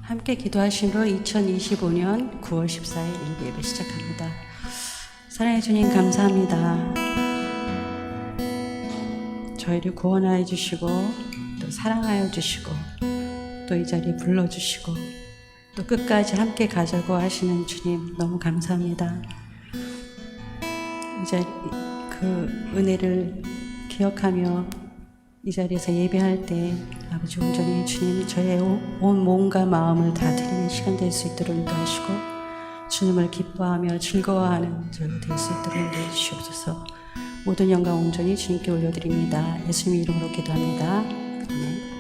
함께 기도하심으로 2025년 9월 14일 일부 예배 시작합니다. 사랑해 주님 감사합니다. 저희를 구원하여 주시고 또 사랑하여 주시고 또 이 자리에 불러주시고 또 끝까지 함께 가자고 하시는 주님 너무 감사합니다. 이제 그 은혜를 기억하며 이 자리에서 예배할 때 아버지 온전히 주님 저의 온 몸과 마음을 다 드리는 시간 될 수 있도록 인도하시고 주님을 기뻐하며 즐거워하는 저희가 될 수 있도록 인도해 주시옵소서. 모든 영광 온전히 주님께 올려드립니다. 예수님 이름으로 기도합니다. 아멘.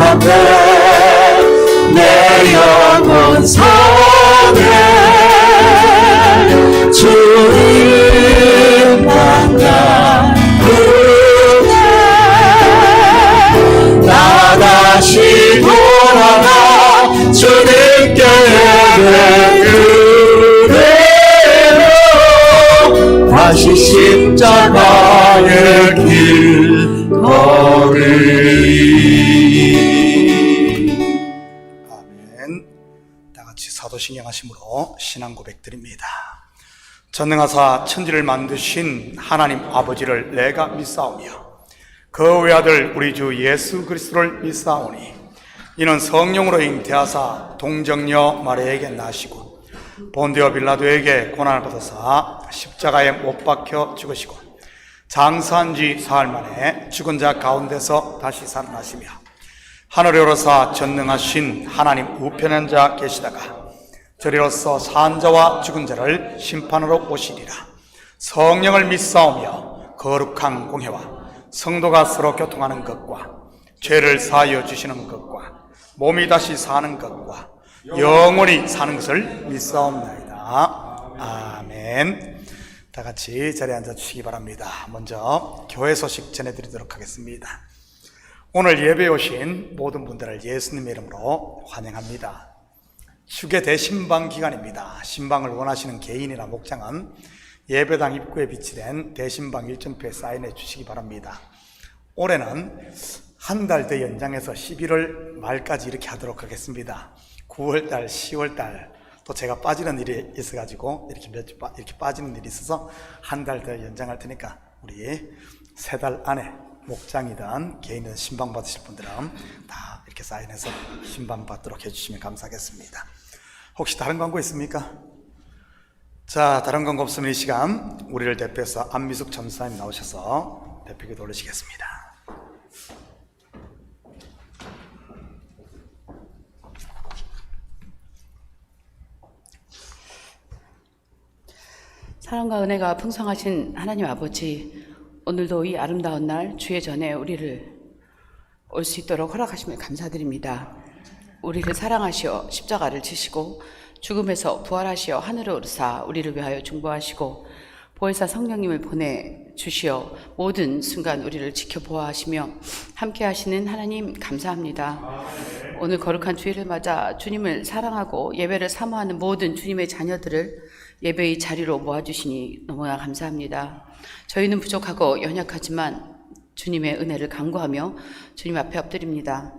앞에 내 영혼 사네 주님 만나 그대 나 다시 돌아가 주님께 그대로 다시 십자가의 길 걸으리. 아멘. 다같이 사도신경 하심으로 신앙 고백드립니다. 전능하사 천지를 만드신 하나님 아버지를 내가 믿사오며 그 외아들 우리 주 예수 그리스도를 믿사오니 이는 성령으로 잉태하사 동정녀 마리아에게 나시고 본디오 빌라도에게 고난을 받아사 십자가에 못 박혀 죽으시고 장사한 지 사흘 만에 죽은 자 가운데서 다시 살아나시며 하늘에 오르사 전능하신 하나님 우편에 앉아 계시다가 저리로서 산 자와 죽은 자를 심판하러 오시리라. 성령을 믿사오며 거룩한 공회와 성도가 서로 교통하는 것과 죄를 사하여 주시는 것과 몸이 다시 사는 것과 영원히 사는 것을 믿사옵나이다. 아멘. 다 같이 자리에 앉아 주시기 바랍니다. 먼저 교회 소식 전해드리도록 하겠습니다. 오늘 예배에 오신 모든 분들을 예수님의 이름으로 환영합니다. 주계 대신방 기간입니다. 신방을 원하시는 개인이나 목장은 예배당 입구에 비치된 대신방 일정표에 사인해 주시기 바랍니다. 올해는 한 달 더 연장해서 11월 말까지 이렇게 하도록 하겠습니다. 9월달, 10월달 또 제가 빠지는 일이 있어가지고 이렇게 빠지는 일이 있어서 한 달 더 연장할 테니까 우리 3달 안에 목장이든 개인이든 신방 받으실 분들은 다 이렇게 사인해서 신방 받도록 해주시면 감사하겠습니다. 혹시 다른 광고 있습니까? 자, 다른 광고 없으면 이 시간 우리를 대표해서 안미숙 전사님 나오셔서 대표기도 올리시겠습니다. 사랑과 은혜가 풍성하신 하나님 아버지, 오늘도 이 아름다운 날 주의 전에 우리를 올 수 있도록 허락하심을 감사드립니다. 우리를 사랑하시어 십자가를 지시고 죽음에서 부활하시어 하늘에 오르사 우리를 위하여 중보하시고 보혜사 성령님을 보내주시어 모든 순간 우리를 지켜보아하시며 함께 하시는 하나님 감사합니다. 오늘 거룩한 주일을 맞아 주님을 사랑하고 예배를 사모하는 모든 주님의 자녀들을 예배의 자리로 모아주시니 너무나 감사합니다. 저희는 부족하고 연약하지만 주님의 은혜를 간구하며 주님 앞에 엎드립니다.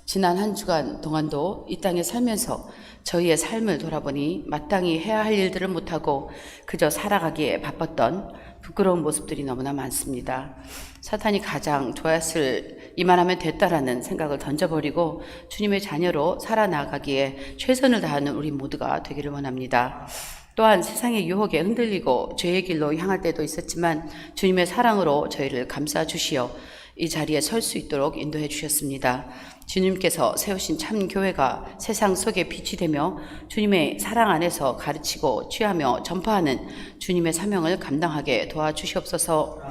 지난 한 주간 동안도 이 땅에 살면서 저희의 삶을 돌아보니 마땅히 해야 할 일들을 못하고 그저 살아가기에 바빴던 부끄러운 모습들이 너무나 많습니다. 사탄이 가장 좋았을 이만하면 됐다라는 생각을 던져버리고 주님의 자녀로 살아나가기에 최선을 다하는 우리 모두가 되기를 원합니다. 또한 세상의 유혹에 흔들리고 죄의 길로 향할 때도 있었지만 주님의 사랑으로 저희를 감싸 주시어 이 자리에 설 수 있도록 인도해 주셨습니다. 주님께서 세우신 참 교회가 세상 속에 빛이 되며 주님의 사랑 안에서 가르치고 취하며 전파하는 주님의 사명을 감당하게 도와주시옵소서.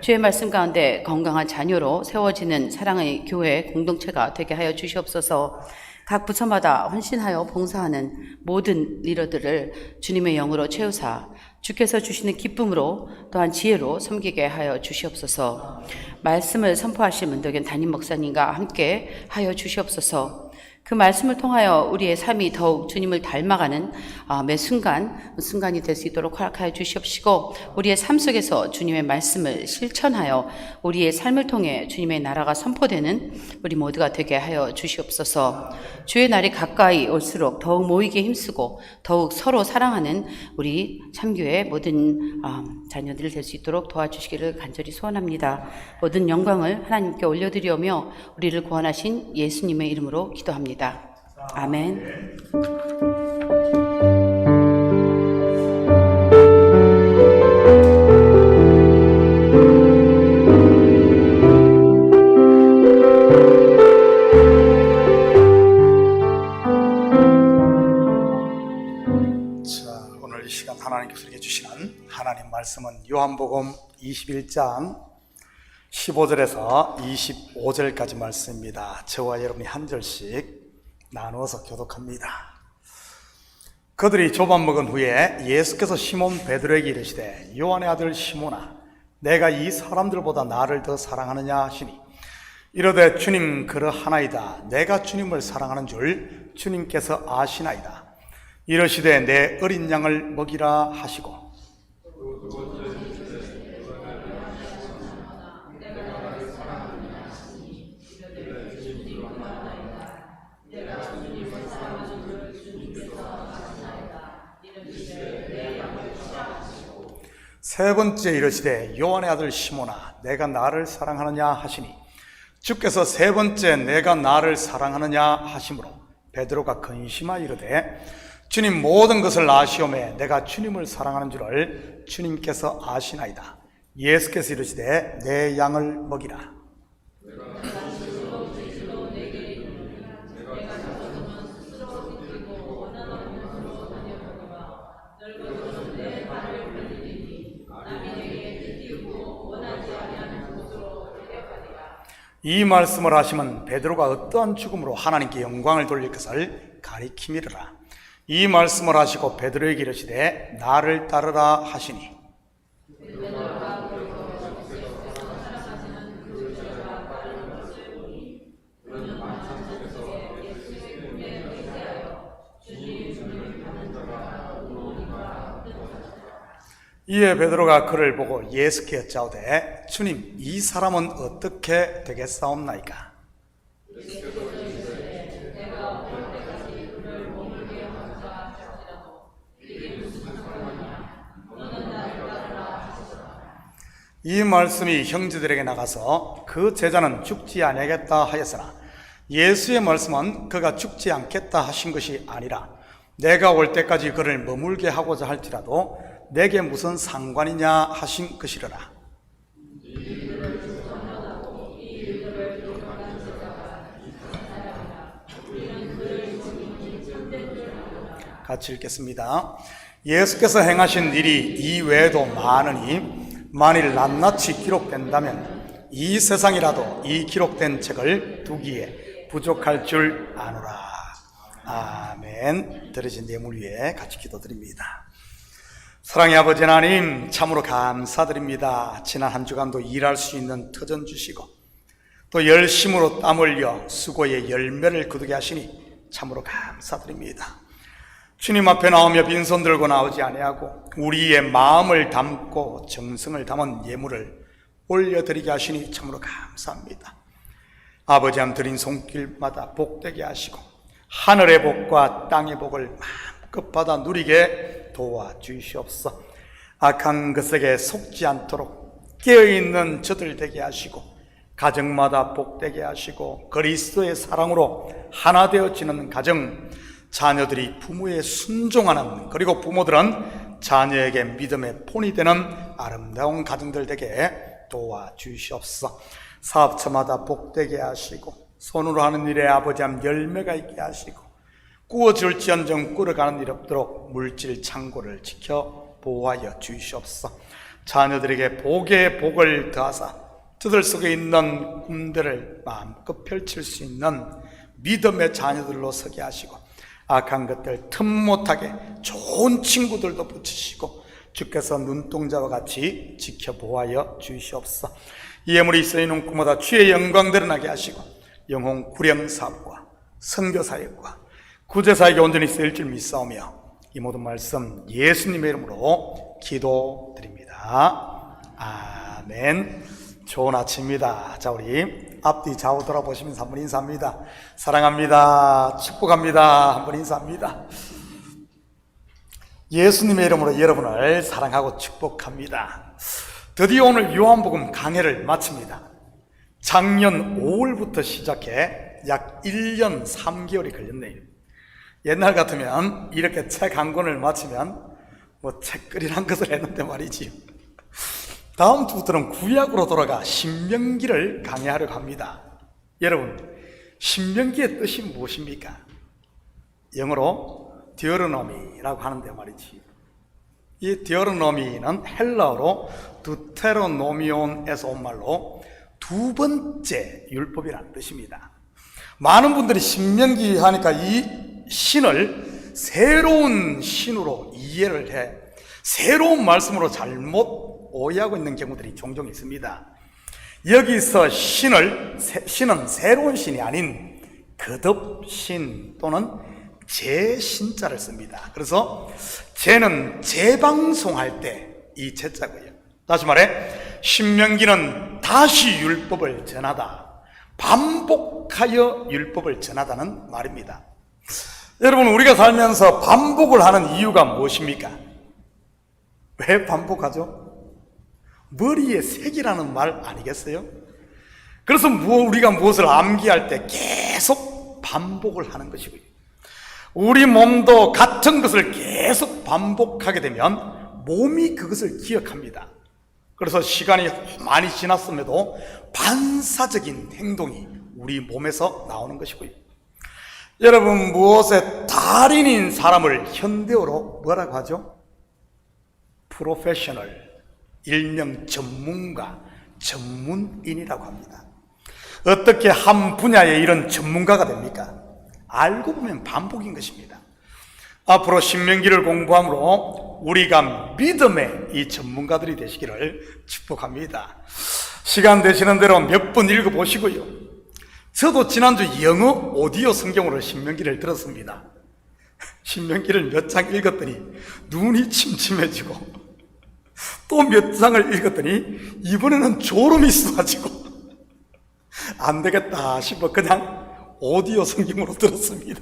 주의 말씀 가운데 건강한 자녀로 세워지는 사랑의 교회 공동체가 되게 하여 주시옵소서. 각 부처마다 헌신하여 봉사하는 모든 리더들을 주님의 영으로 채우사 주께서 주시는 기쁨으로 또한 지혜로 섬기게 하여 주시옵소서. 말씀을 선포하실 문덕현 담임 목사님과 함께 하여 주시옵소서. 그 말씀을 통하여 우리의 삶이 더욱 주님을 닮아가는 매 순간이 될 수 있도록 허락하여 주시옵시고 우리의 삶 속에서 주님의 말씀을 실천하여 우리의 삶을 통해 주님의 나라가 선포되는 우리 모두가 되게 하여 주시옵소서. 주의 날이 가까이 올수록 더욱 모이게 힘쓰고 더욱 서로 사랑하는 우리 참교회 모든 자녀들 될 수 있도록 도와주시기를 간절히 소원합니다. 모든 영광을 하나님께 올려드리오며 우리를 구원하신 예수님의 이름으로 기도합니다. 아멘. 자, 오늘 이 시간 하나님께서 우리에게 주시는 하나님 말씀은 요한복음 21장 15절에서 25절까지 말씀입니다. 저와 여러분이 한 절씩 나누어서 교독합니다. 그들이 조밥 먹은 후에 예수께서 시몬 베드로에게 이르시되 요한의 아들 시몬아 내가 이 사람들보다 나를 더 사랑하느냐 하시니 이르되 주님 그러하나이다. 내가 주님을 사랑하는 줄 주님께서 아시나이다. 이르시되 내 어린 양을 먹이라 하시고 세 번째 이르시되 요한의 아들 시몬아 내가 나를 사랑하느냐 하시니 주께서 세 번째 내가 나를 사랑하느냐 하심으로 베드로가 근심하여 이르되 주님 모든 것을 아시오매 내가 주님을 사랑하는 줄을 주님께서 아시나이다. 예수께서 이르시되 내 양을 먹이라. 이 말씀을 하시면 베드로가 어떠한 죽음으로 하나님께 영광을 돌릴 것을 가리킴이르라. 이 말씀을 하시고 베드로에게 이르시되 나를 따르라 하시니 이에 베드로가 그를 보고 예수께 여짜오되 주님 이 사람은 어떻게 되겠사옵나이까? 이 말씀이 형제들에게 나가서 그 제자는 죽지 아니하겠다 하였으나 예수의 말씀은 그가 죽지 않겠다 하신 것이 아니라 내가 올 때까지 그를 머물게 하고자 할지라도 내게 무슨 상관이냐 하신 것이라. 같이 읽겠습니다. 예수께서 행하신 일이 이 외에도 많으니 만일 낱낱이 기록된다면 이 세상이라도 이 기록된 책을 두기에 부족할 줄 아노라. 아멘. 들으신 예물 위에 같이 기도드립니다. 사랑의 아버지 하나님 참으로 감사드립니다. 지난 한 주간도 일할 수 있는 터전 주시고 또 열심으로 땀 흘려 수고의 열매를 거두게 하시니 참으로 감사드립니다. 주님 앞에 나오며 빈손 들고 나오지 아니하고 우리의 마음을 담고 정성을 담은 예물을 올려드리게 하시니 참으로 감사합니다. 아버지 함 드린 손길마다 복되게 하시고 하늘의 복과 땅의 복을 마음껏 받아 누리게 도와주시옵소서. 악한 것에게 속지 않도록 깨어있는 저들 되게 하시고 가정마다 복되게 하시고 그리스도의 사랑으로 하나 되어지는 가정, 자녀들이 부모에 순종하는, 그리고 부모들은 자녀에게 믿음의 본이 되는 아름다운 가정들 되게 도와주시옵소서. 사업처마다 복되게 하시고 손으로 하는 일에 아버지함 열매가 있게 하시고 꾸어줄지언정 꿀어가는 일 없도록 물질 창고를 지켜 보호하여 주시옵소서. 자녀들에게 복의 복을 더하사 저들 속에 있는 꿈들을 마음껏 펼칠 수 있는 믿음의 자녀들로 서게 하시고 악한 것들 틈 못하게 좋은 친구들도 붙이시고 주께서 눈동자와 같이 지켜 보호하여 주시옵소서. 이 예물이 쓰이는 꿈마다 주의 영광 드러나게 하시고 영혼 구령 사업과 선교 사역과 구제 사역에 온전히 쓰일 줄 믿사오며 이 모든 말씀 예수님의 이름으로 기도드립니다. 아멘. 좋은 아침입니다. 자, 우리 앞뒤 좌우 돌아보시면서 한번 인사합니다. 사랑합니다. 축복합니다. 한번 인사합니다. 예수님의 이름으로 여러분을 사랑하고 축복합니다. 드디어 오늘 요한복음 강해를 마칩니다. 작년 5월부터 시작해 약 1년 3개월이 걸렸네요. 옛날 같으면 이렇게 책 한 권을 마치면 뭐 책거리란 것을 했는데 말이지요. 다음 주부터는 구약으로 돌아가 신명기를 강해하려고 합니다. 여러분, 신명기의 뜻이 무엇입니까? 영어로 디어르노미라고 하는데 말이지. 이 디어르노미는 헬라어로 두테로노미온에서 온 말로 두 번째 율법이라는 뜻입니다. 많은 분들이 신명기 하니까 이 신을 새로운 신으로 이해를 해 새로운 말씀으로 잘못 오해하고 있는 경우들이 종종 있습니다. 여기서 신은 새로운 신이 아닌 거듭신 또는 재신자를 씁니다. 그래서 재는 재방송할 때 이 재자고요. 다시 말해 신명기는 다시 율법을 전하다, 반복하여 율법을 전하다는 말입니다. 여러분, 우리가 살면서 반복을 하는 이유가 무엇입니까? 왜 반복하죠? 머리에 색이라는 말 아니겠어요? 그래서 우리가 무엇을 암기할 때 계속 반복을 하는 것이고요. 우리 몸도 같은 것을 계속 반복하게 되면 몸이 그것을 기억합니다. 그래서 시간이 많이 지났음에도 반사적인 행동이 우리 몸에서 나오는 것이고요. 여러분, 무엇의 달인인 사람을 현대어로 뭐라고 하죠? 프로페셔널, 일명 전문가, 전문인이라고 합니다. 어떻게 한 분야에 이런 전문가가 됩니까? 알고 보면 반복인 것입니다. 앞으로 신명기를 공부함으로 우리가 믿음의 이 전문가들이 되시기를 축복합니다. 시간 되시는 대로 몇 번 읽어보시고요. 저도 지난주 영어 오디오 성경으로 신명기를 들었습니다. 신명기를 몇 장 읽었더니 눈이 침침해지고 또 몇 장을 읽었더니 이번에는 졸음이 쏟아지고 안 되겠다 싶어 그냥 오디오 성경으로 들었습니다.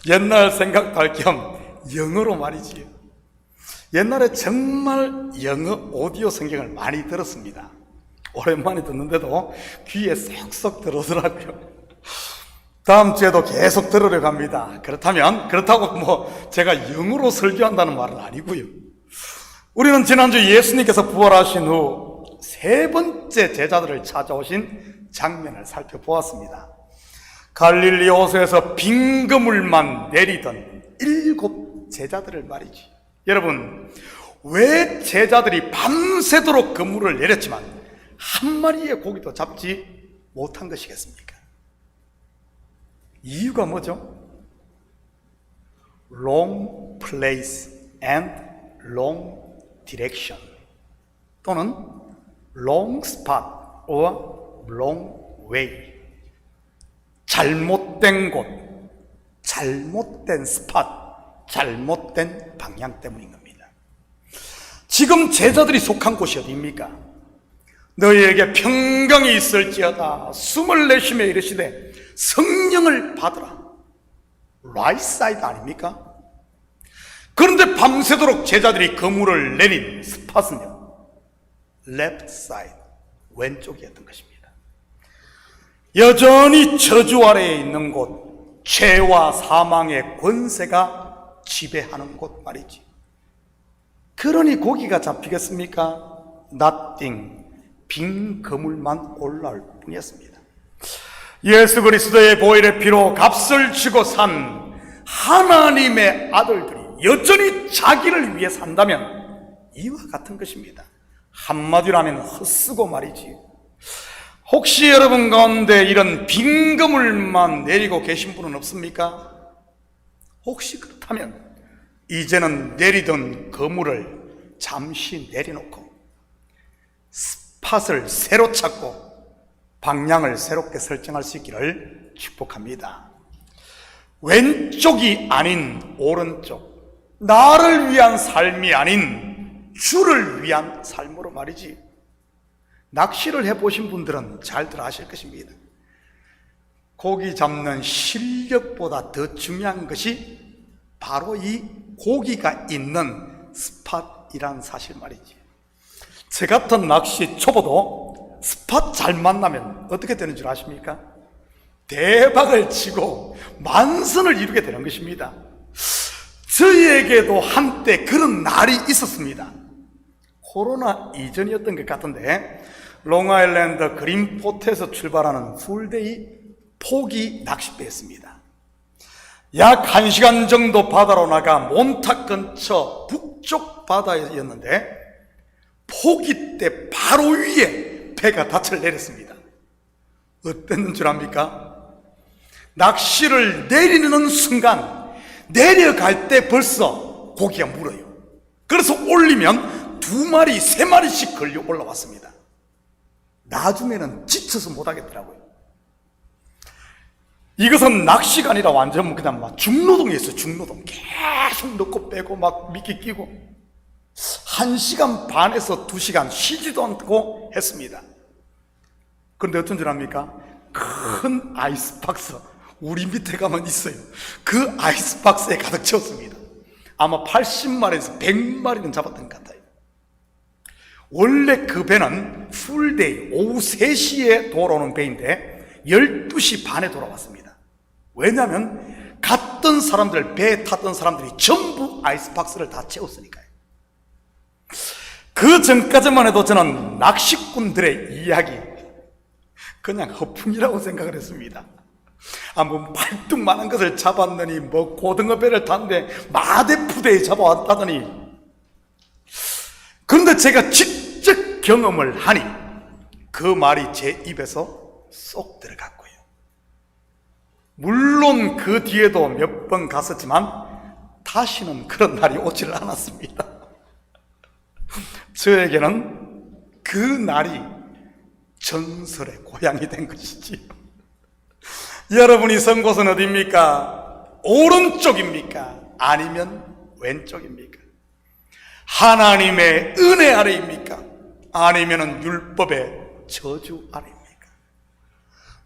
옛날 생각 할 겸 영어로 말이지요. 옛날에 정말 영어 오디오 성경을 많이 들었습니다. 오랜만에 듣는데도 귀에 쏙쏙 들어오더라고요. 다음 주에도 계속 들으려고 합니다. 그렇다고 제가 영어로 설교한다는 말은 아니고요. 우리는 지난주 예수님께서 부활하신 후 세 번째 제자들을 찾아오신 장면을 살펴보았습니다. 갈릴리 호수에서 빈 그물만 내리던 7 제자들을 말이지. 여러분, 왜 제자들이 밤새도록 그물을 내렸지만 한 마리의 고기도 잡지 못한 것이겠습니까? 이유가 뭐죠? Wrong place and wrong direction, 또는 wrong spot or wrong way. 잘못된 곳, 잘못된 스팟, 잘못된 방향 때문인 겁니다. 지금 제자들이 속한 곳이 어디입니까? 너희에게 평강이 있을지어다 숨을 내쉬며 이르시되 성령을 받으라. right side 아닙니까? 그런데 밤새도록 제자들이 그물을 내린 스팟은요, left side, 왼쪽이었던 것입니다. 여전히 저주 아래에 있는 곳, 죄와 사망의 권세가 지배하는 곳 말이지. 그러니 고기가 잡히겠습니까? nothing, 빈 그물만 올라올 뿐이었습니다. 예수 그리스도의 보혈의 피로 값을 주고 산 하나님의 아들들이 여전히 자기를 위해 산다면 이와 같은 것입니다. 한마디로 하면 헛쓰고 말이지. 혹시 여러분 가운데 이런 빈 그물만 내리고 계신 분은 없습니까? 혹시 그렇다면 이제는 내리던 그물을 잠시 내려놓고 스팟을 새로 찾고 방향을 새롭게 설정할 수 있기를 축복합니다. 왼쪽이 아닌 오른쪽, 나를 위한 삶이 아닌 주를 위한 삶으로 말이지. 낚시를 해보신 분들은 잘들 아실 것입니다. 고기 잡는 실력보다 더 중요한 것이 바로 이 고기가 있는 스팟이란 사실 말이지. 저 같은 낚시 초보도 스팟 잘 만나면 어떻게 되는 줄 아십니까? 대박을 치고 만선을 이루게 되는 것입니다. 저희에게도 한때 그런 날이 있었습니다. 코로나 이전이었던 것 같은데 롱아일랜드 그린포트에서 출발하는 풀데이 포기 낚싯배였습니다. 약 1시간 정도 바다로 나가 몬탁 근처 북쪽 바다였는데 포기대 바로 위에 배가 닻을 내렸습니다. 어땠는 줄 압니까? 낚시를 내리는 순간 내려갈 때 벌써 고기가 물어요. 그래서 올리면 2마리, 3마리씩 걸려 올라왔습니다. 나중에는 지쳐서 못하겠더라고요. 이것은 낚시가 아니라 완전 그냥 막 중노동이었어요. 중노동. 계속 넣고 빼고 막 미끼 끼고 1시간 반에서 2시간 쉬지도 않고 했습니다. 그런데 어떤 줄 압니까? 큰 아이스박스, 우리 밑에 가면 있어요. 그 아이스박스에 가득 채웠습니다. 아마 80마리에서 100마리는 잡았던 것 같아요. 원래 그 배는 풀데이, 오후 3시에 돌아오는 배인데 12시 반에 돌아왔습니다. 왜냐하면 갔던 사람들, 배에 탔던 사람들이 전부 아이스박스를 다 채웠으니까요. 그 전까지만 해도 저는 낚시꾼들의 이야기 그냥 허풍이라고 생각을 했습니다. 뭐 팔뚝만한 것을 잡았느니 뭐 고등어배를 탔는데 마대푸대에 잡아왔다더니, 그런데 제가 직접 경험을 하니 그 말이 제 입에서 쏙 들어갔고요. 물론 그 뒤에도 몇 번 갔었지만 다시는 그런 날이 오지를 않았습니다. 저에게는 그 날이 전설의 고향이 된 것이지. 여러분이 선 곳은 어디입니까? 오른쪽입니까? 아니면 왼쪽입니까? 하나님의 은혜 아래입니까? 아니면 율법의 저주 아래입니까?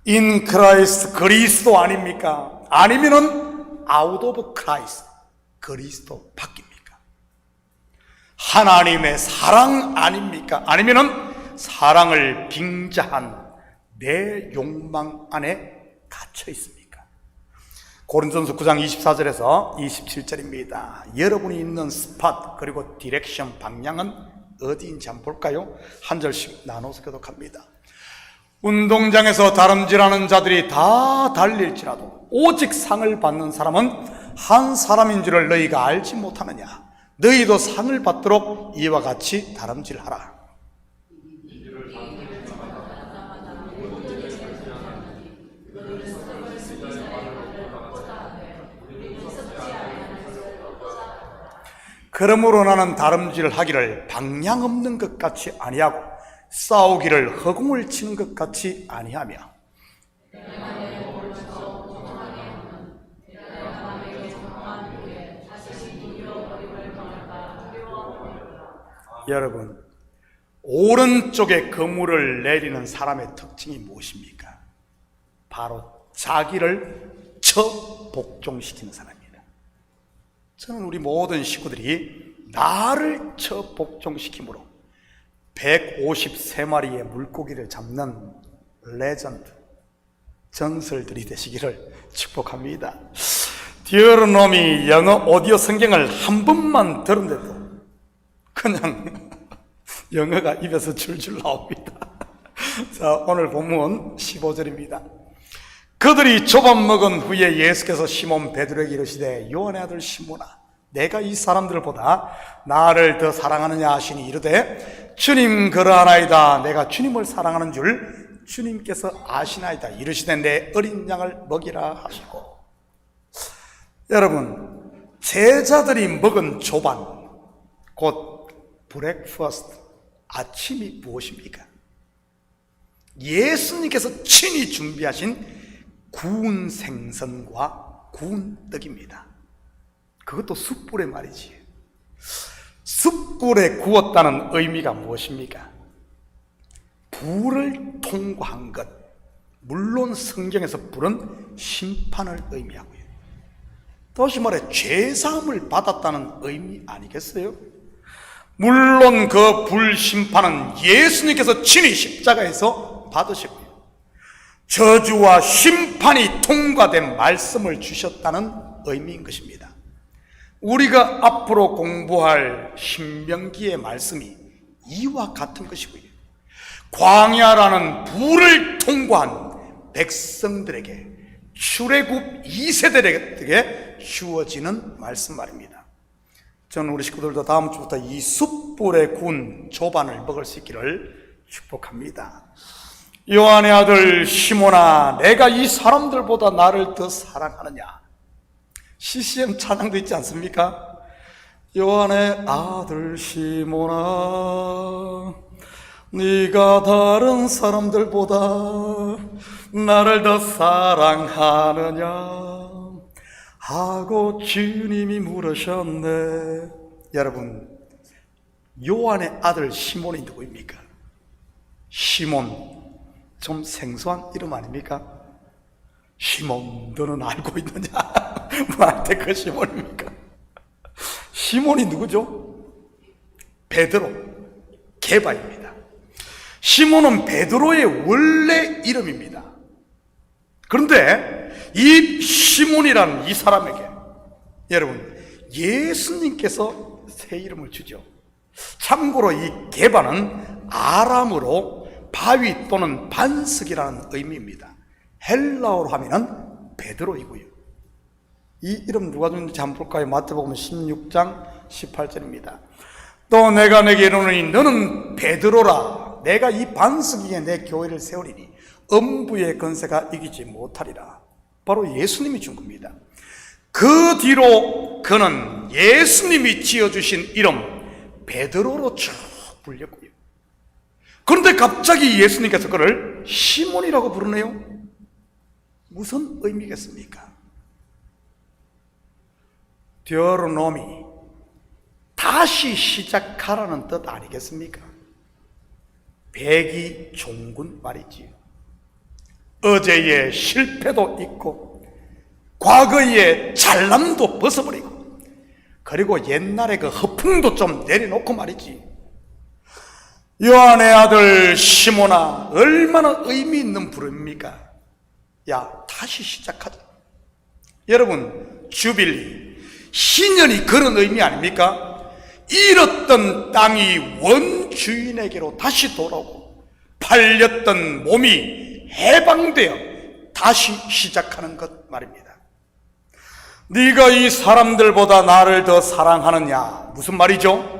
In Christ, 그리스도 아닙니까? 아니면 out of Christ, 그리스도 밖입니까? 하나님의 사랑 아닙니까? 아니면 사랑을 빙자한 내 욕망 안에 갇혀 있습니까? 고린도전서 9장 24절에서 27절입니다. 여러분이 있는 스팟 그리고 디렉션 방향은 어디인지 한번 볼까요? 한 절씩 나눠서 교독합니다. 운동장에서 다름질하는 자들이 다 달릴지라도 오직 상을 받는 사람은 한 사람인 줄을 너희가 알지 못하느냐? 너희도 상을 받도록 이와 같이 다름질하라. 그러므로 나는 다름질을 하기를 방향 없는 것 같이 아니하고 싸우기를 허공을 치는 것 같이 아니하며 여러분, 오른쪽에 그물을 내리는 사람의 특징이 무엇입니까? 바로 자기를 처복종시키는 사람입니다. 저는 우리 모든 식구들이 나를 처복종시키므로 153마리의 물고기를 잡는 레전드, 전설들이 되시기를 축복합니다. 디어로노미 영어 오디오 성경을 한 번만 들은데도 그냥 영어가 입에서 줄줄 나옵니다. 자, 오늘 본문 15절입니다. 그들이 조밥 먹은 후에 예수께서 시몬 베드로에게 이르시되 요한의 아들 시몬아, 내가 이 사람들보다 나를 더 사랑하느냐 하시니 이르되 주님 그러하나이다. 내가 주님을 사랑하는 줄 주님께서 아시나이다. 이르시되 내 어린 양을 먹이라 하시고. 여러분, 제자들이 먹은 조반 곧 브렉퍼스트, 아침이 무엇입니까? 예수님께서 친히 준비하신 구운 생선과 구운 떡입니다. 그것도 숯불에 말이지. 숯불에 구웠다는 의미가 무엇입니까? 불을 통과한 것. 물론 성경에서 불은 심판을 의미하고요. 다시 말해 죄사함을 받았다는 의미 아니겠어요? 물론 그 불심판은 예수님께서 친히 십자가에서 받으셨고요. 저주와 심판이 통과된 말씀을 주셨다는 의미인 것입니다. 우리가 앞으로 공부할 신명기의 말씀이 이와 같은 것이고요. 광야라는 불을 통과한 백성들에게, 출애굽 2세대에게 주어지는 말씀 말입니다. 저는 우리 식구들도 다음 주부터 이 숯불에 구운 조반을 먹을 수 있기를 축복합니다. 요한의 아들 시몬아, 내가 이 사람들보다 나를 더 사랑하느냐? CCM 찬양도 있지 않습니까? 요한의 아들 시몬아, 네가 다른 사람들보다 나를 더 사랑하느냐 하고 주님이 물으셨네. 여러분, 요한의 아들 시몬이 누구입니까? 시몬, 좀 생소한 이름 아닙니까? 시몬, 너는 알고 있느냐? 뭐한테 그 시몬입니까? 시몬이 누구죠? 베드로, 게바입니다. 시몬은 베드로의 원래 이름입니다. 그런데 이 시몬이라는 이 사람에게 여러분 예수님께서 새 이름을 주죠. 참고로 이 게바는 아람어로 바위 또는 반석이라는 의미입니다. 헬라어로 하면은 베드로이고요. 이 이름 누가 줬는지 한번 볼까요? 마태복음 16장 18절입니다. 또 내가 내게 이르노니 너는 베드로라. 내가 이 반석 위에 내 교회를 세우리니 음부의 권세가 이기지 못하리라. 바로 예수님이 준 겁니다. 그 뒤로 그는 예수님이 지어주신 이름 베드로로 쭉 불렸고요. 그런데 갑자기 예수님께서 그를 시몬이라고 부르네요. 무슨 의미겠습니까? 디어로노미, 다시 시작하라는 뜻 아니겠습니까? 배기 종군 말이지요. 어제의 실패도 있고 과거의 잘남도 벗어버리고 그리고 옛날의 그 허풍도 좀 내려놓고 말이지. 요한의 아들 시몬아, 얼마나 의미 있는 부름입니까? 야, 다시 시작하자. 여러분, 주빌리, 신년이 그런 의미 아닙니까? 잃었던 땅이 원주인에게로 다시 돌아오고 팔렸던 몸이 해방되어 다시 시작하는 것 말입니다. 네가 이 사람들보다 나를 더 사랑하느냐? 무슨 말이죠?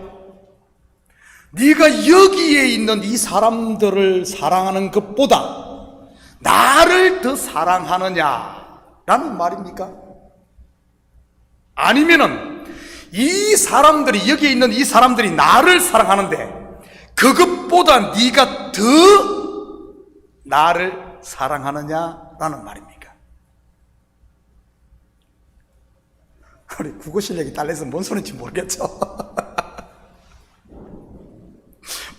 네가 여기에 있는 이 사람들을 사랑하는 것보다 나를 더 사랑하느냐라는 말입니까? 아니면은 이 사람들이, 여기에 있는 이 사람들이 나를 사랑하는데 그것보다 네가 더 나를 사랑하느냐라는 말입니까? 우리 국어 실력이 달라서 뭔 소리인지 모르겠죠.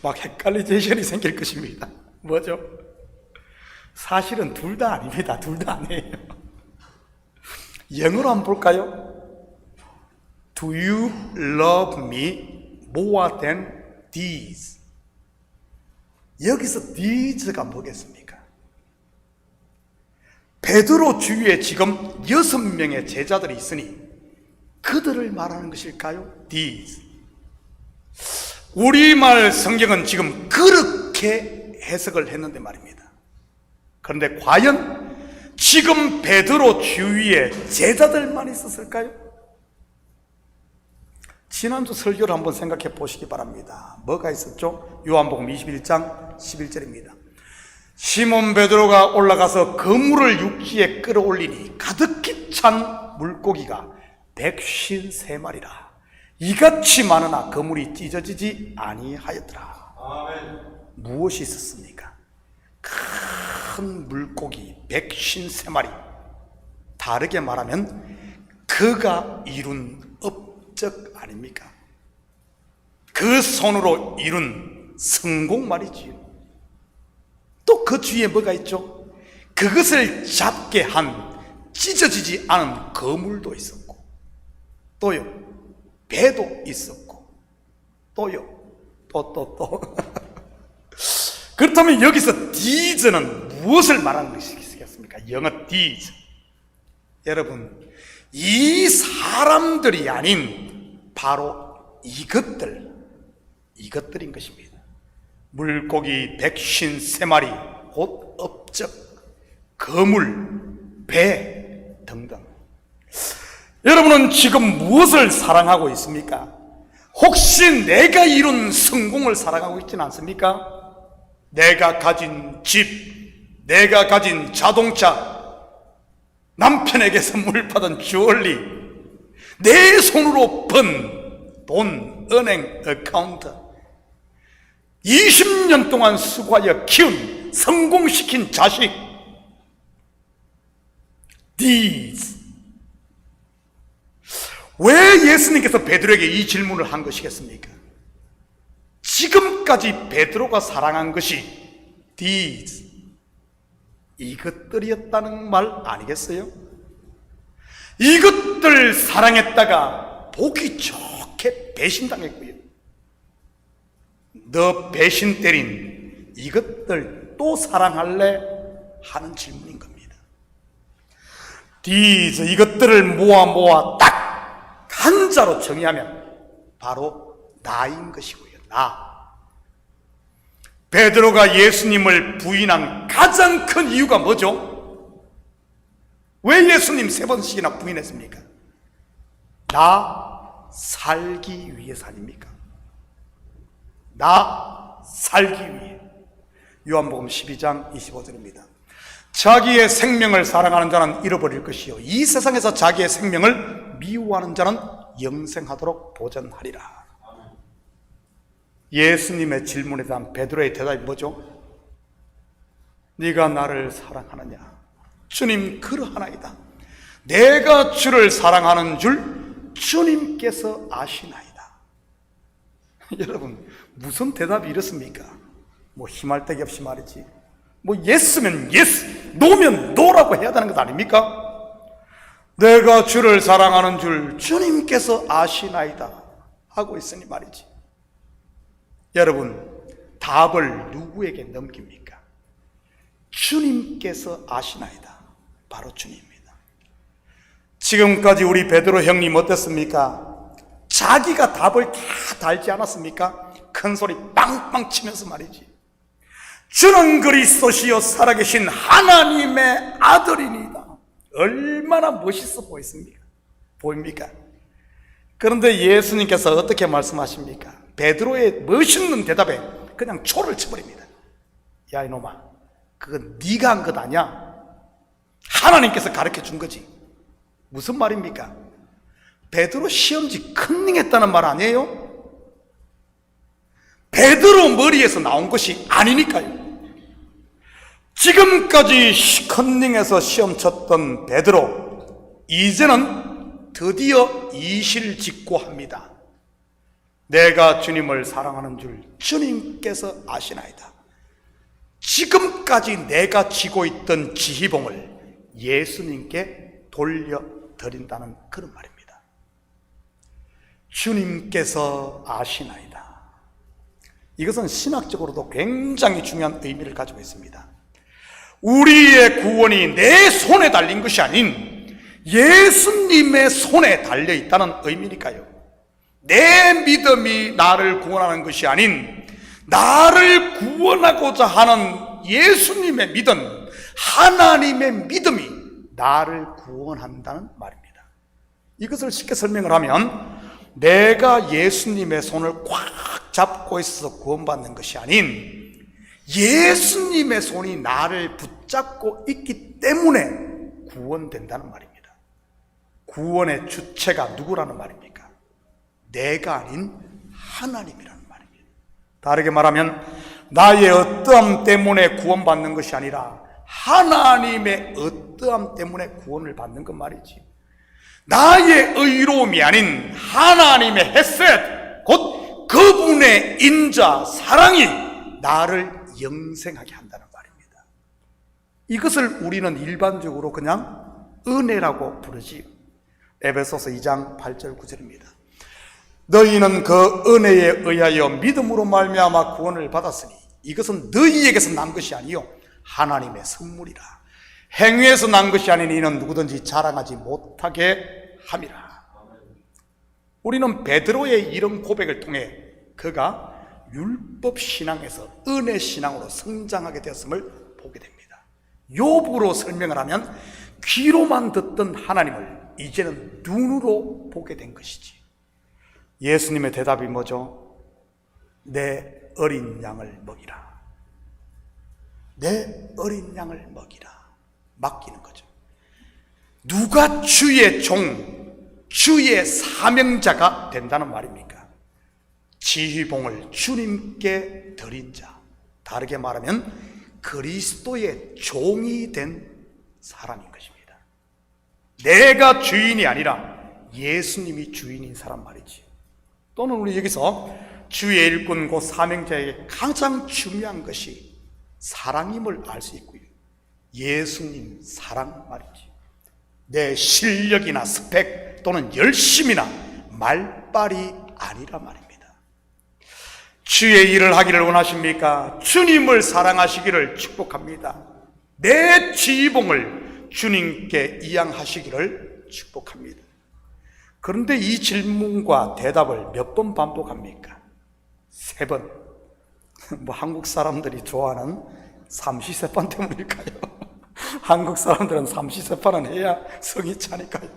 막 헷갈리제이션이 생길 것입니다. 뭐죠? 사실은 둘 다 아닙니다. 둘 다 아니에요. 영어로 한번 볼까요? Do you love me more than these? 여기서 these가 뭐겠습니까? 베드로 주위에 지금 6명의 제자들이 있으니 그들을 말하는 것일까요? these. 우리말 성경은 지금 그렇게 해석을 했는데 말입니다. 그런데 과연 지금 베드로 주위에 제자들만 있었을까요? 지난주 설교를 한번 생각해 보시기 바랍니다. 뭐가 있었죠? 요한복음 21장 11절입니다. 시몬 베드로가 올라가서 그물을 육지에 끌어올리니 가득히 찬 물고기가 153마리라. 이같이 많으나 그물이 찢어지지 아니하였더라. 아멘. 무엇이 있었습니까? 큰 물고기 153마리. 다르게 말하면 그가 이룬 업적 아닙니까? 그 손으로 이룬 성공 말이지요. 또 그 주위에 뭐가 있죠? 그것을 잡게 한 찢어지지 않은 그물도 있었고, 또요 배도 있었고, 또요 또 그렇다면 여기서 디즈는 무엇을 말하는 것이겠습니까? 영어 디즈. 여러분, 이 사람들이 아닌 바로 이것들인 것입니다. 물고기 153마리, 곧 업적, 거물, 배 등등. 여러분은 지금 무엇을 사랑하고 있습니까? 혹시 내가 이룬 성공을 사랑하고 있지는 않습니까? 내가 가진 집, 내가 가진 자동차, 남편에게 선물 받은 주얼리, 내 손으로 번 돈, 은행 어카운트, 20년 동안 수고하여 키운, 성공시킨 자식, these. 왜 예수님께서 베드로에게 이 질문을 한 것이겠습니까? 지금까지 베드로가 사랑한 것이 these, 이것들이었다는 말 아니겠어요? 이것들 사랑했다가 보기 좋게 배신당했고요. 너 배신 때린 이것들 또 사랑할래? 하는 질문인 겁니다. these, 이것들을 모아 딱 한자로 정의하면 바로 나인 것이고요. 나. 베드로가 예수님을 부인한 가장 큰 이유가 뭐죠? 왜 예수님 3번씩이나 부인했습니까? 나 살기 위해서 아닙니까? 나 살기 위해. 요한복음 12장 25절입니다. 자기의 생명을 사랑하는 자는 잃어버릴 것이요 이 세상에서 자기의 생명을 미워하는 자는 영생하도록 보전하리라. 예수님의 질문에 대한 베드로의 대답이 뭐죠? 네가 나를 사랑하느냐? 주님 그러하나이다. 내가 주를 사랑하는 줄 주님께서 아시나이다. 여러분, 무슨 대답이 이렇습니까? 뭐 힘할 데기 없이 말이지, 뭐 예스면 예스, 노면 노라고 해야 되는 것 아닙니까? 내가 주를 사랑하는 줄 주님께서 아시나이다 하고 있으니 말이지. 여러분, 답을 누구에게 넘깁니까? 주님께서 아시나이다. 바로 주님입니다. 지금까지 우리 베드로 형님 어땠습니까? 자기가 답을 다 달지 않았습니까? 큰 소리 빵빵 치면서 말이지. 주는 그리스도시요 살아계신 하나님의 아들이니다. 얼마나 멋있어 보입니까? 그런데 예수님께서 어떻게 말씀하십니까? 베드로의 멋있는 대답에 그냥 초를 쳐버립니다. 야 이놈아, 그건 네가 한 것 아니야. 하나님께서 가르쳐 준 거지. 무슨 말입니까? 베드로 시험지 컨닝했다는 말 아니에요? 베드로 머리에서 나온 것이 아니니까요. 지금까지 컨닝해서 시험 쳤던 베드로, 이제는 드디어 이실직고합니다. 내가 주님을 사랑하는 줄 주님께서 아시나이다. 지금까지 내가 쥐고 있던 지휘봉을 예수님께 돌려드린다는 그런 말입니다. 주님께서 아시나이다. 이것은 신학적으로도 굉장히 중요한 의미를 가지고 있습니다. 우리의 구원이 내 손에 달린 것이 아닌 예수님의 손에 달려 있다는 의미니까요. 내 믿음이 나를 구원하는 것이 아닌 나를 구원하고자 하는 예수님의 믿음, 하나님의 믿음이 나를 구원한다는 말입니다. 이것을 쉽게 설명을 하면 내가 예수님의 손을 꽉 잡고 있어서 구원받는 것이 아닌 예수님의 손이 나를 붙잡고 있기 때문에 구원된다는 말입니다. 구원의 주체가 누구라는 말입니까? 내가 아닌 하나님이라는 말입니다. 다르게 말하면 나의 어떠함 때문에 구원받는 것이 아니라 하나님의 어떠함 때문에 구원을 받는 것 말이지. 나의 의로움이 아닌 하나님의 헤셋, 곧 그분의 인자, 사랑이 나를 영생하게 한다는 말입니다. 이것을 우리는 일반적으로 그냥 은혜라고 부르지요. 에베소서 2장 8절 9절입니다. 너희는 그 은혜에 의하여 믿음으로 말미암아 구원을 받았으니 이것은 너희에게서 난 것이 아니요 하나님의 선물이라. 행위에서 난 것이 아닌 이는 누구든지 자랑하지 못하게 함이라. 우리는 베드로의 이런 고백을 통해 그가 율법 신앙에서 은혜 신앙으로 성장하게 되었음을 보게 됩니다. 욥으로 설명을 하면 귀로만 듣던 하나님을 이제는 눈으로 보게 된 것이지. 예수님의 대답이 뭐죠? 내 어린 양을 먹이라. 내 어린 양을 먹이라. 맡기는 거죠. 누가 주의 종, 주의 사명자가 된다는 말입니까? 지휘봉을 주님께 드린 자, 다르게 말하면 그리스도의 종이 된 사람인 것입니다. 내가 주인이 아니라 예수님이 주인인 사람 말이지. 또는 우리 여기서 주의 일꾼 곧 사명자에게 가장 중요한 것이 사랑임을 알 수 있고요. 예수님 사랑 말이지. 내 실력이나 스펙 또는 열심이나 말빨이 아니라 말입니다. 주의 일을 하기를 원하십니까? 주님을 사랑하시기를 축복합니다. 내 지휘봉을 주님께 이양하시기를 축복합니다. 그런데 이 질문과 대답을 몇 번 반복합니까? 3번. 뭐 한국 사람들이 좋아하는 삼시세판 때문일까요? 한국 사람들은 삼시세판은 해야 성이 차니까요.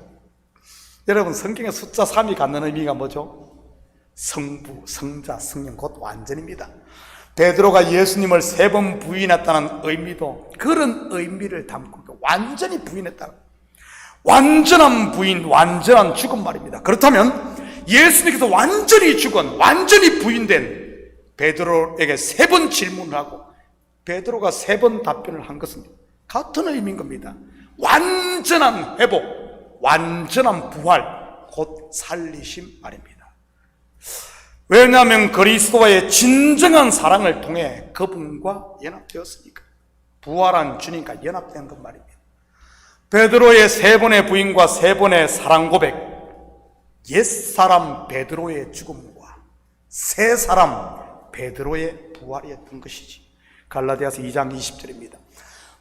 여러분, 성경에 숫자 3이 갖는 의미가 뭐죠? 성부, 성자, 성령, 곧 완전입니다. 베드로가 예수님을 3번 부인했다는 의미도 그런 의미를 담고 완전히 부인했다. 완전한 부인, 완전한 죽음 말입니다. 그렇다면 예수님께서 완전히 죽은, 완전히 부인된 베드로에게 3번 질문을 하고 베드로가 3번 답변을 한 것은 같은 의미인 겁니다. 완전한 회복, 완전한 부활, 곧 살리심 말입니다. 왜냐하면 그리스도와의 진정한 사랑을 통해 그분과 연합되었으니까. 부활한 주님과 연합된 것 말입니다. 베드로의 3번의 부인과 3번의 사랑 고백, 옛사람 베드로의 죽음과 새사람 베드로의 부활이었던 것이지. 갈라디아서 2장 20절입니다.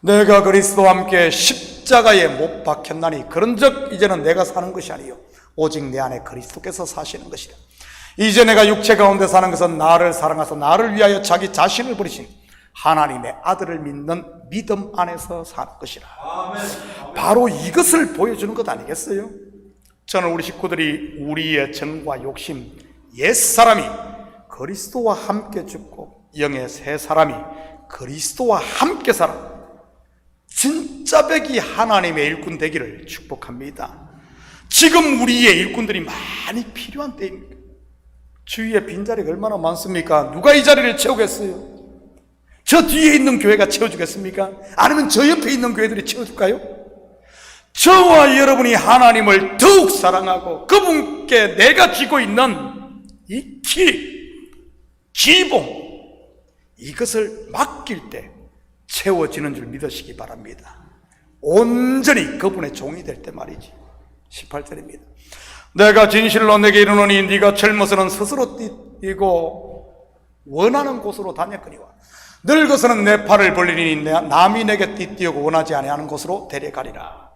내가 그리스도와 함께 십자가에 못 박혔나니 그런즉 이제는 내가 사는 것이 아니요 오직 내 안에 그리스도께서 사시는 것이다. 이제 내가 육체 가운데 사는 것은 나를 사랑하사 나를 위하여 자기 자신을 버리신 하나님의 아들을 믿는 믿음 안에서 사는 것이라. 바로 이것을 보여주는 것 아니겠어요? 저는 우리 식구들이 우리의 정과 욕심, 옛사람이 그리스도와 함께 죽고 영의 새 사람이 그리스도와 함께 살아 진짜 백이 하나님의 일꾼 되기를 축복합니다. 지금 우리의 일꾼들이 많이 필요한 때입니다. 주위에 빈자리가 얼마나 많습니까? 누가 이 자리를 채우겠어요? 저 뒤에 있는 교회가 채워주겠습니까? 아니면 저 옆에 있는 교회들이 채워줄까요? 저와 여러분이 하나님을 더욱 사랑하고 그분께 내가 쥐고 있는 이 기봉, 이것을 맡길 때 채워지는 줄 믿으시기 바랍니다. 온전히 그분의 종이 될 때 말이지. 18절입니다. 내가 진실로 내게 이르노니 네가 젊어서는 스스로 뛰고 원하는 곳으로 다녔거니와 늙어서는 내 팔을 벌리니 남이 내게 띠띠우고 원하지 아니하는 곳으로 데려가리라.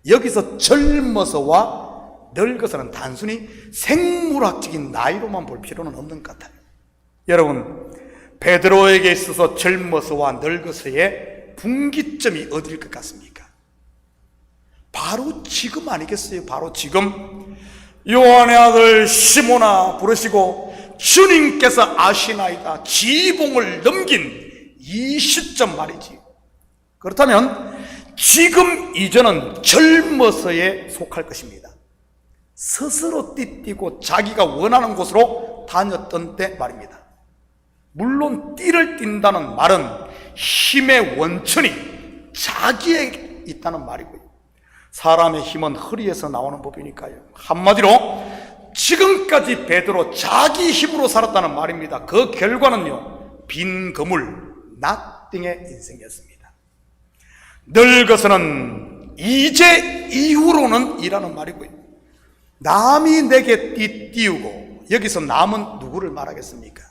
여기서 젊어서와 늙어서는 단순히 생물학적인 나이로만 볼 필요는 없는 것 같아요. 여러분, 베드로에게 있어서 젊어서와 늙어서의 분기점이 어딜 것 같습니까? 바로 지금 아니겠어요? 바로 지금 요한의 아들 시몬아 부르시고 주님께서 아시나이다 지봉을 넘긴 이 시점 말이지. 그렇다면 지금 이제는 젊어서에 속할 것입니다. 스스로 띠뛰고 자기가 원하는 곳으로 다녔던 때 말입니다. 물론 띠를 띈다는 말은 힘의 원천이 자기에게 있다는 말이고요. 사람의 힘은 허리에서 나오는 법이니까요. 한마디로 지금까지 베드로 자기 힘으로 살았다는 말입니다. 그 결과는요, 빈 그물, 나띵의 인생이었습니다. 늙어서는 이제 이후로는 이라는 말이고요. 남이 내게 띠띠우고, 여기서 남은 누구를 말하겠습니까?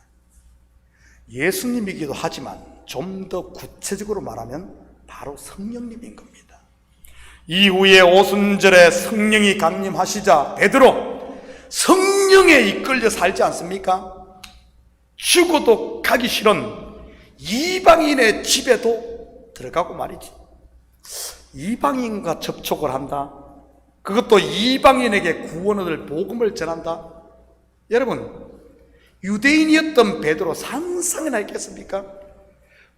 예수님이기도 하지만 좀 더 구체적으로 말하면 바로 성령님인 겁니다. 이후에 오순절에 성령이 강림하시자 베드로 성령에 이끌려 살지 않습니까? 죽어도 가기 싫은 이방인의 집에도 들어가고 말이지. 이방인과 접촉을 한다. 그것도 이방인에게 구원 얻을 복음을 전한다. 여러분, 유대인이었던 베드로 상상이나 있겠습니까?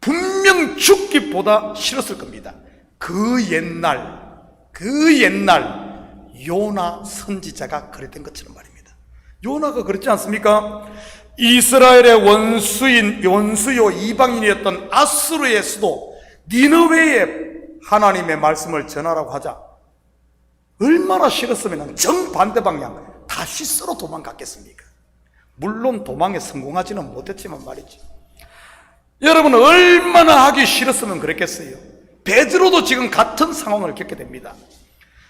분명 죽기보다 싫었을 겁니다. 그 옛날 요나 선지자가 그랬던 것처럼 말입니다. 요나가 그랬지 않습니까? 이스라엘의 원수요 이방인이었던 아수르의 수도 니느웨에 하나님의 말씀을 전하라고 하자 얼마나 싫었으면 정반대 방향 다시 서로 도망갔겠습니까? 물론 도망에 성공하지는 못했지만 말이죠. 여러분 얼마나 하기 싫었으면 그랬겠어요. 베드로도 지금 같은 상황을 겪게 됩니다.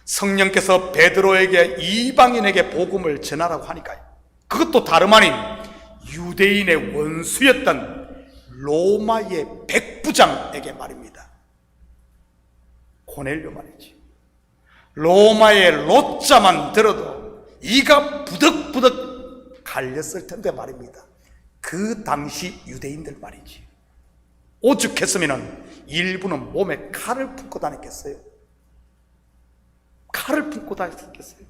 성령께서 베드로에게 이방인에게 복음을 전하라고 하니까요. 그것도 다름 아닌 유대인의 원수였던 로마의 백부장에게 말입니다. 고넬료 말이지. 로마의 로자만 들어도 이가 부득부득 갈렸을 텐데 말입니다. 그 당시 유대인들 말이지. 오죽했으면 일부는 몸에 칼을 품고 다녔겠어요. 칼을 품고 다녔겠어요.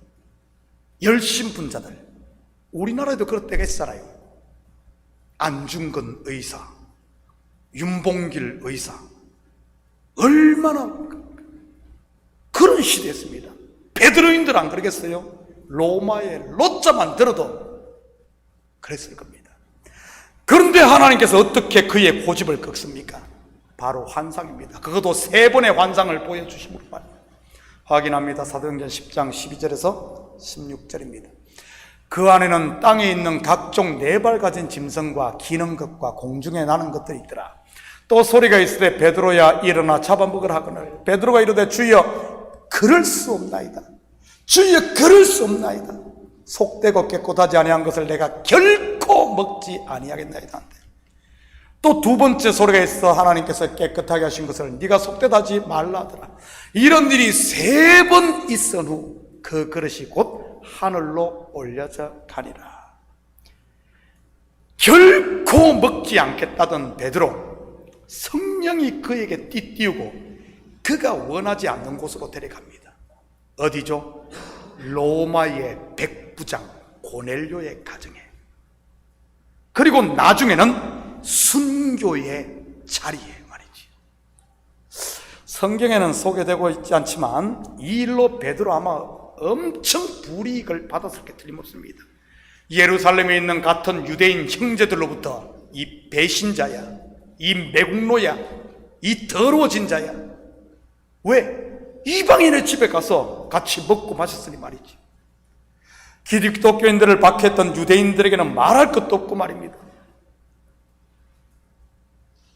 열심분자들, 우리나라에도 그럴 때가 있잖아요. 안중근 의사, 윤봉길 의사, 얼마나 그런 시대였습니다. 베드로인들 안 그러겠어요? 로마의 로자만 들어도 그랬을 겁니다. 그런데 하나님께서 어떻게 그의 고집을 꺾습니까? 바로 환상입니다. 그것도 3번의 환상을 보여주심으로 말입니다. 확인합니다. 사도행전 10장 12절에서 16절입니다. 그 안에는 땅에 있는 각종 4발 가진 짐승과 기는 것과 공중에 나는 것들이 있더라. 또 소리가 있으되 베드로야 일어나 잡아먹으라 하거늘 베드로가 이르되 주여 그럴 수 없나이다. 주여 그럴 수 없나이다. 속되고 깨끗하지 아니한 것을 내가 결코 먹지 아니하겠나이다. 또 2번째 소리가 있어 하나님께서 깨끗하게 하신 것을 네가 속되다지 말라 하더라. 이런 일이 3번 있은 후 그 그릇이 곧 하늘로 올려져 가니라. 결코 먹지 않겠다던 베드로, 성령이 그에게 띠띠우고 그가 원하지 않는 곳으로 데려갑니다. 어디죠? 로마의 백부장 고넬료의 가정에. 그리고 나중에는 순교의 자리에 말이지. 성경에는 소개되고 있지 않지만 이 일로 베드로 아마 엄청 불이익을 받았을 게 틀림없습니다. 예루살렘에 있는 같은 유대인 형제들로부터 이 배신자야, 이 매국노야, 이 더러워진 자야. 왜? 이방인의 집에 가서 같이 먹고 마셨으니 말이지. 기독교인들을 박해했던 유대인들에게는 말할 것도 없고 말입니다.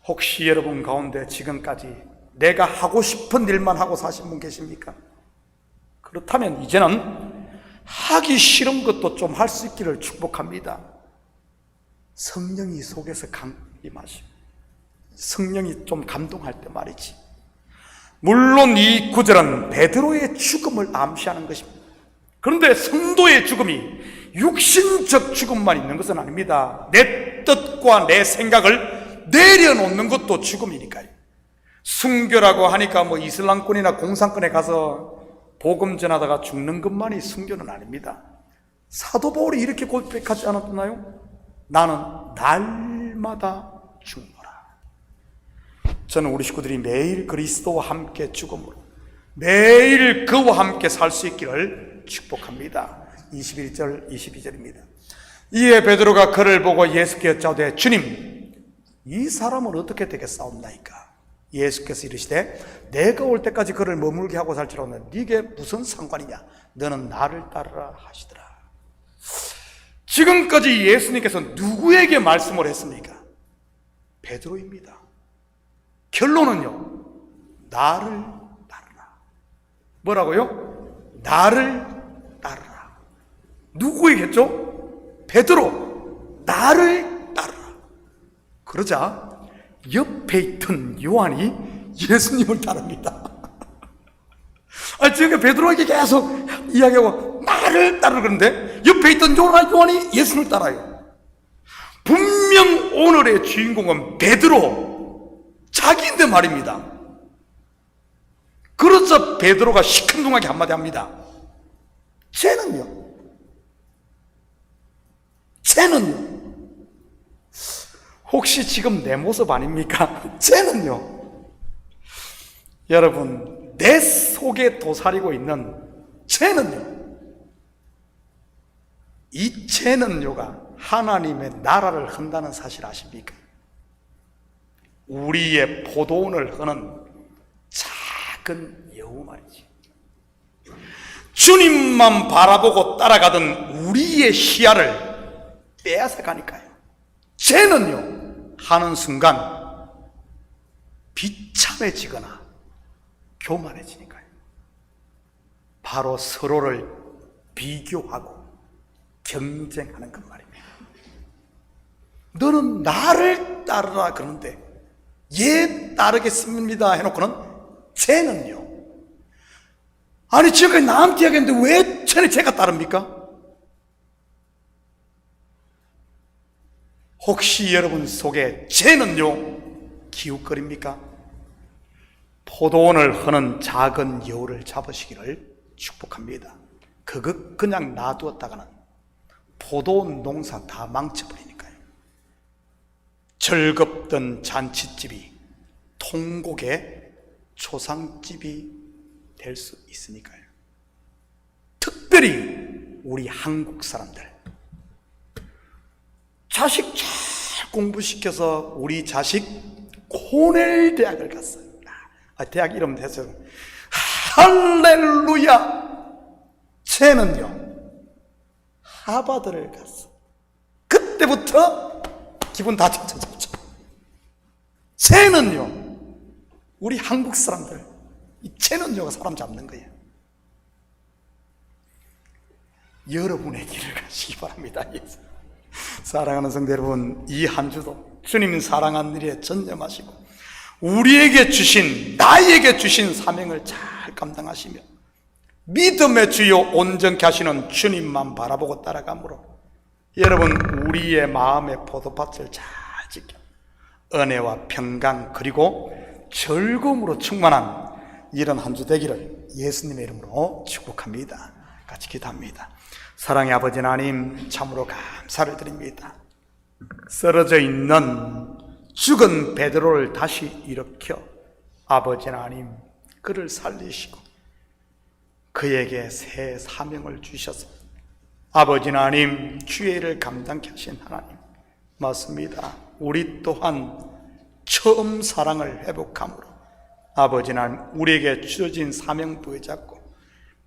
혹시 여러분 가운데 지금까지 내가 하고 싶은 일만 하고 사신 분 계십니까? 그렇다면 이제는 하기 싫은 것도 좀 할 수 있기를 축복합니다. 성령이 속에서 임하시고 성령이 좀 감동할 때 말이지. 물론 이 구절은 베드로의 죽음을 암시하는 것입니다. 그런데 성도의 죽음이 육신적 죽음만 있는 것은 아닙니다. 내 뜻과 내 생각을 내려놓는 것도 죽음이니까요. 순교라고 하니까 뭐 이슬람권이나 공산권에 가서 복음 전하다가 죽는 것만이 순교는 아닙니다. 사도 바울이 이렇게 고백하지 않았나요? 나는 날마다 죽노라. 저는 우리 식구들이 매일 그리스도와 함께 죽음으로 매일 그와 함께 살 수 있기를 축복합니다. 21절 22절입니다. 이에 베드로가 그를 보고 예수께 여짜오되 주님 이 사람은 어떻게 되겠사옵나이까? 예수께서 이르시되 내가 올 때까지 그를 머물게 하고 살지라면 네게 무슨 상관이냐? 너는 나를 따르라 하시더라. 지금까지 예수님께서 누구에게 말씀을 했습니까? 베드로입니다. 결론은요, 나를 따르라. 뭐라고요? 나를 따르라. 누구에게죠? 베드로, 나를 따르라. 그러자 옆에 있던 요한이 예수님을 따릅니다. 지금 베드로에게 계속 이야기하고 나를 따르는데 옆에 있던 요한이 예수님을 따라요. 분명 오늘의 주인공은 베드로 자기인데 말입니다. 그래서 베드로가 시큰둥하게 한마디 합니다. 쟤는요 혹시 지금 내 모습 아닙니까? 쟤는요, 여러분, 내 속에 도사리고 있는 쟤는요, 이 쟤는요가 하나님의 나라를 흔다는 사실 아십니까? 우리의 포도원을 흐는 작은 여우 말이지. 주님만 바라보고 따라가던 우리의 시야를 빼앗아 가니까요, 쟤는요 하는 순간 비참해지거나 교만해지니까요. 바로 서로를 비교하고 경쟁하는 것 말입니다. 너는 나를 따르라 그러는데 얘 따르겠습니다 해놓고는 쟤는요, 아니 지금까지 나한테 이야기했는데 왜 쟤는 제가 따릅니까? 혹시 여러분 속에 쟤는요 기웃거립니까? 포도원을 흐는 작은 여우를 잡으시기를 축복합니다. 그거 그냥 놔두었다가는 포도원 농사 다 망쳐버리니까요. 즐겁던 잔치집이 통곡의 초상집이 될 수 있으니까요. 특별히 우리 한국 사람들, 자식 잘 공부시켜서 우리 자식 코넬 대학을 갔어요. 대학 이름 됐어요. 할렐루야! 쟤는요 하버드를 갔어. 그때부터 기분 다 좋아졌죠. 쟤는요, 우리 한국 사람들, 이 쟤는요가 사람 잡는 거예요. 여러분의 길을 가시기 바랍니다. 사랑하는 성도 여러분, 이 한 주도 주님 사랑하는 일에 전념하시고 우리에게 주신, 나에게 주신 사명을 잘 감당하시며 믿음의 주요 온전케 하시는 주님만 바라보고 따라가므로 여러분 우리의 마음의 포도밭을 잘 지켜 은혜와 평강 그리고 즐거움으로 충만한 이런 한 주 되기를 예수님의 이름으로 축복합니다. 같이 기도합니다. 사랑의 아버지 하나님, 참으로 감사를 드립니다. 쓰러져 있는 죽은 베드로를 다시 일으켜 아버지 하나님 그를 살리시고 그에게 새 사명을 주셔서 아버지 하나님 주의 일을 감당케 하신 하나님, 맞습니다. 우리 또한 처음 사랑을 회복함으로 아버지 하나님 우리에게 주어진 사명 부여잡고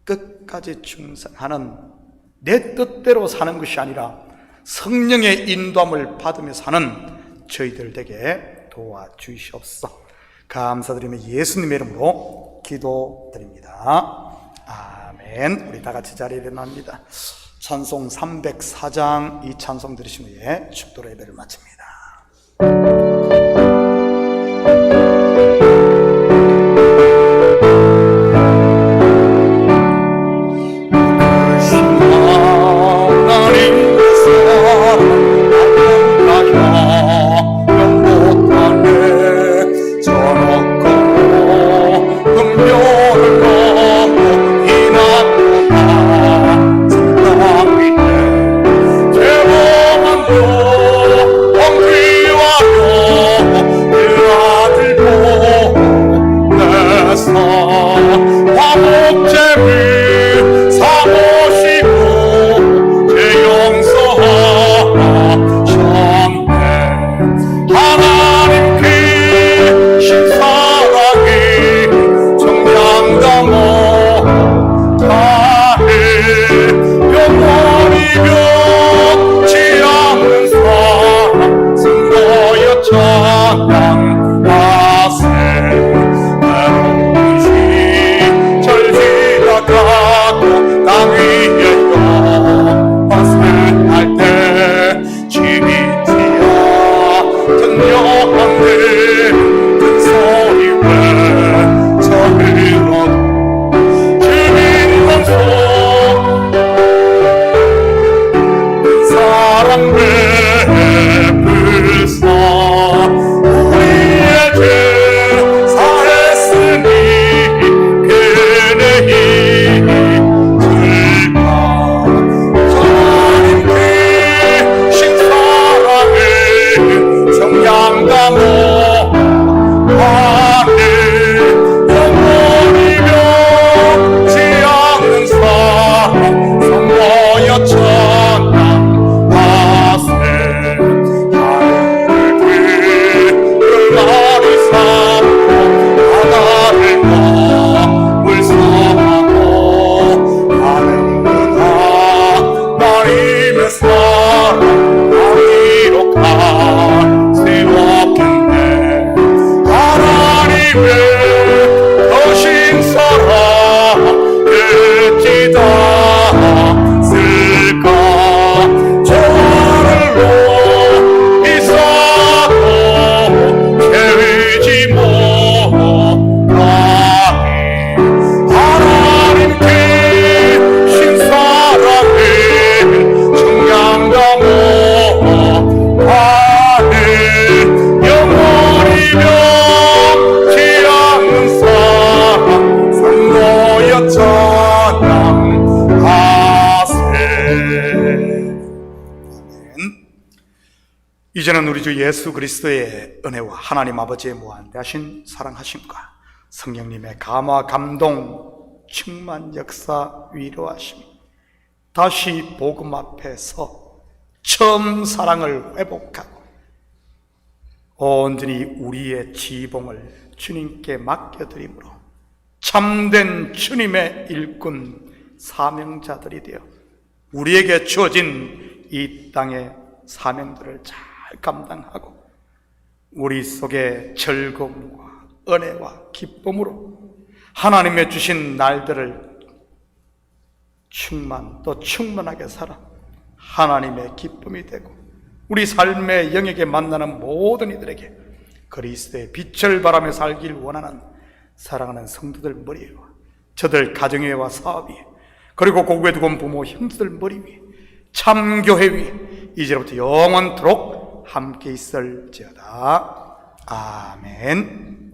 끝까지 충성하는 내 뜻대로 사는 것이 아니라 성령의 인도함을 받으며 사는 저희들 되게 도와주시옵소서. 감사드리며 예수님의 이름으로 기도드립니다. 아멘. 우리 다 같이 자리에 일어납니다. 찬송 304장 이 찬송 들으신 후에 축도로 예배를 마칩니다. 쓸까 저를 이사도 채우지 못하니 하나님께 신사랑에 청량감 못하네 영원히 변치 않는 사랑 성도여 찬양하세. 이제는 우리 주 예수 그리스도의 은혜와 하나님 아버지의 무한대하신 사랑하심과 성령님의 감화 감동 충만 역사 위로하심 다시 복음 앞에서 처음 사랑을 회복하고 온전히 우리의 지봉을 주님께 맡겨드림으로 참된 주님의 일꾼 사명자들이 되어 우리에게 주어진 이 땅의 사명들을 잘 감당하고 우리 속에 즐거움과 은혜와 기쁨으로 하나님의 주신 날들을 충만하게 살아 하나님의 기쁨이 되고 우리 삶의 영역에 만나는 모든 이들에게 그리스도의 빛을 바라며 살길 원하는 사랑하는 성도들 머리 위와 저들 가정 위와 사업 위에 그리고 고국에 두고 온 부모 형제들 머리 위에 참교회 위에 이제부터 영원토록 함께 있을지어다. 아멘.